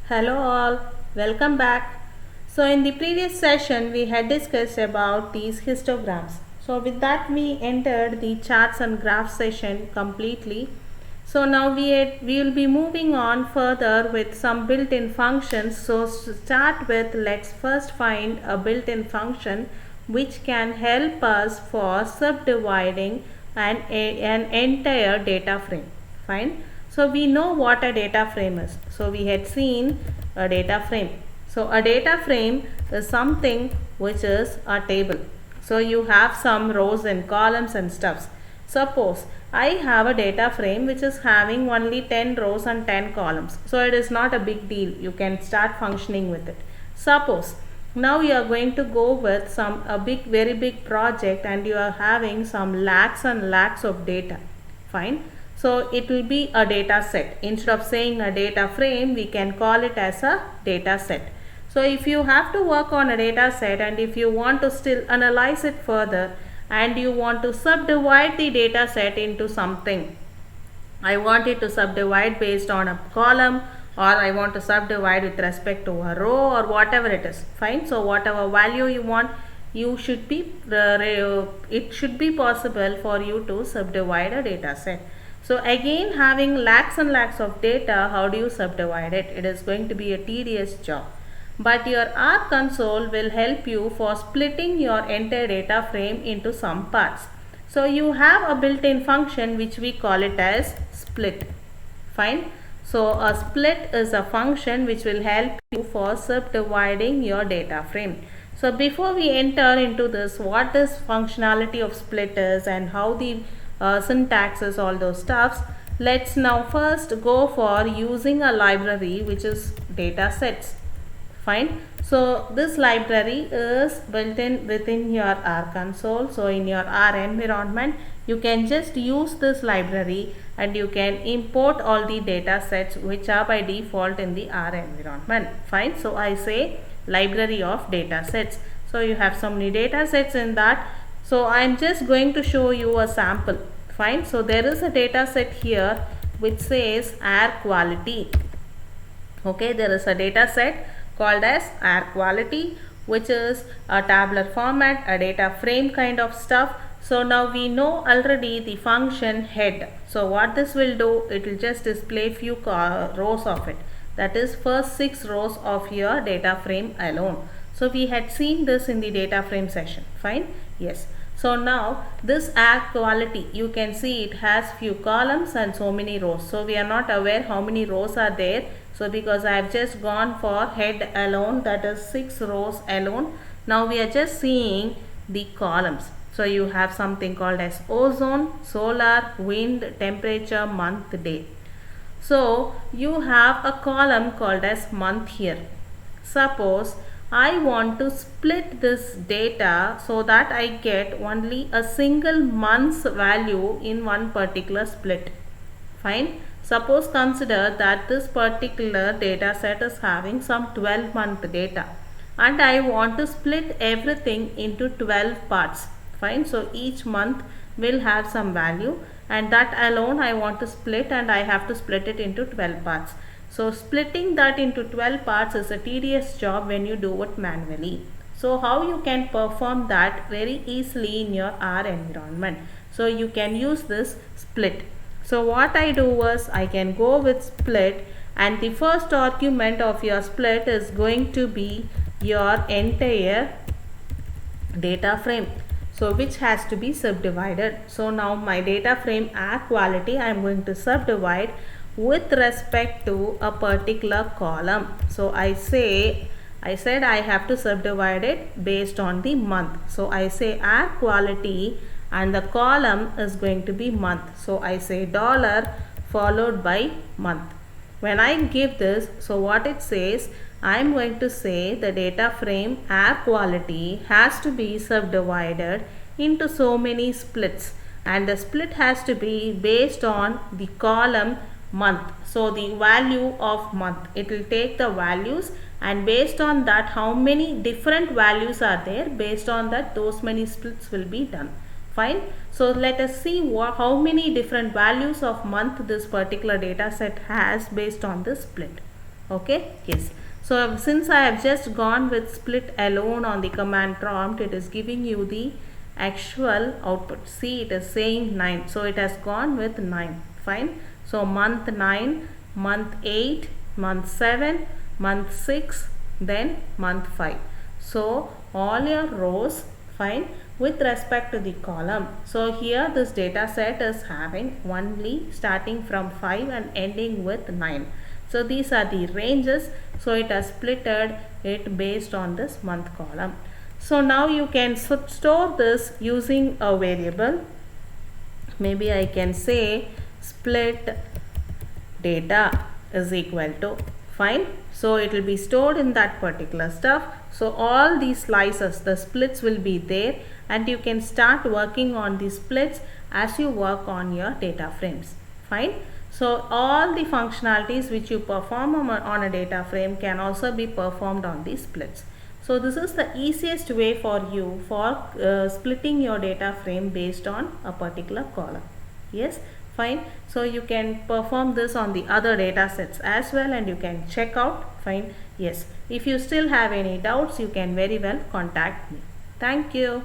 Hello all, welcome back. So in the previous session we had discussed about these histograms. So with that we entered the charts and graphs session completely. So now we will be moving on further with some built-in functions. So to start with, let's first find a built-in function which can help us for subdividing an entire data frame. Fine. So we know what a data frame is. So we had seen a data frame. So a data frame is something which is a table. So you have some rows and columns and stuffs. Suppose I have a data frame which is having only 10 rows and 10 columns. So it is not a big deal. You can start functioning with it. Suppose now you are going to go with very big project and you are having some lakhs and lakhs of data. Fine. So it will be a data set. Instead of saying a data frame, we can call it as a data set. So if you have to work on a data set and if you want to still analyze it further and you want to subdivide the data set into something, I want it to subdivide based on a column, or I want to subdivide with respect to a row, or whatever it is. Fine. So whatever value you want, it should be possible for you to subdivide a data set. So again, having lakhs and lakhs of data, how do you subdivide it? It is going to be a tedious job. But your R console will help you for splitting your entire data frame into some parts. So you have a built-in function which we call it as split. Fine. So a split is a function which will help you for subdividing your data frame. So before we enter into this, what this functionality of split is and how the syntaxes, all those stuffs, let's now first go for using a library which is data sets. Fine. So this library is built in within your R console. So in your R environment, you can just use this library and you can import all the data sets which are by default in the R environment. Fine. So I say library of data sets. So you have so many data sets in that. So I am just going to show you a sample. Fine. So there is a data set here which says air quality. Okay, there is a data set called as air quality, which is a tabular format, a data frame kind of stuff. So now we know already the function head. So what this will do, it will just display few rows of it. That is first 6 rows of your data frame alone. So we had seen this in the data frame session. Fine. Yes. So now this air quality, you can see it has few columns and so many rows. So we are not aware how many rows are there. So because I have just gone for head alone, that is 6 rows alone. Now we are just seeing the columns. So you have something called as ozone, solar, wind, temperature, month, day. So you have a column called as month here. Suppose I want to split this data so that I get only a single month's value in one particular split. Fine. Suppose consider that this particular data set is having some 12-month data and I want to split everything into 12 parts. Fine. So each month will have some value and that alone I want to split, and I have to split it into 12 parts. So splitting that into 12 parts is a tedious job when you do it manually. So how you can perform that very easily in your R environment? So you can use this split. So what I do is I can go with split, and the first argument of your split is going to be your entire data frame. So which has to be subdivided. So now my data frame air quality I am going to subdivide with respect to a particular column. So I said I have to subdivide it based on the month. So I say air quality and the column is going to be month. So I say dollar followed by month. When I give this, so what it says, I am going to say the data frame air quality has to be subdivided into so many splits, and the split has to be based on the column month. So the value of month, it will take the values, and based on that how many different values are there, based on that those many splits will be done. Fine. So let us see how many different values of month this particular data set has based on the split. Okay, yes. So since I have just gone with split alone on the command prompt, it is giving you the actual output. See, it is saying 9. So it has gone with 9. Fine. So month 9, month 8, month 7, month 6, then month 5. So all your rows, fine, with respect to the column. So here this data set is having only starting from 5 and ending with 9. So these are the ranges. So it has splitted it based on this month column. So now you can store this using a variable. Maybe I can say split data is equal to, fine. So it will be stored in that particular stuff. So all these slices, the splits will be there, and you can start working on the splits as you work on your data frames. Fine. So all the functionalities which you perform on a data frame can also be performed on the splits. So this is the easiest way for you for splitting your data frame based on a particular column. Yes, fine. So you can perform this on the other data sets as well, and you can check out. Fine. Yes. If you still have any doubts, you can very well contact me. Thank you.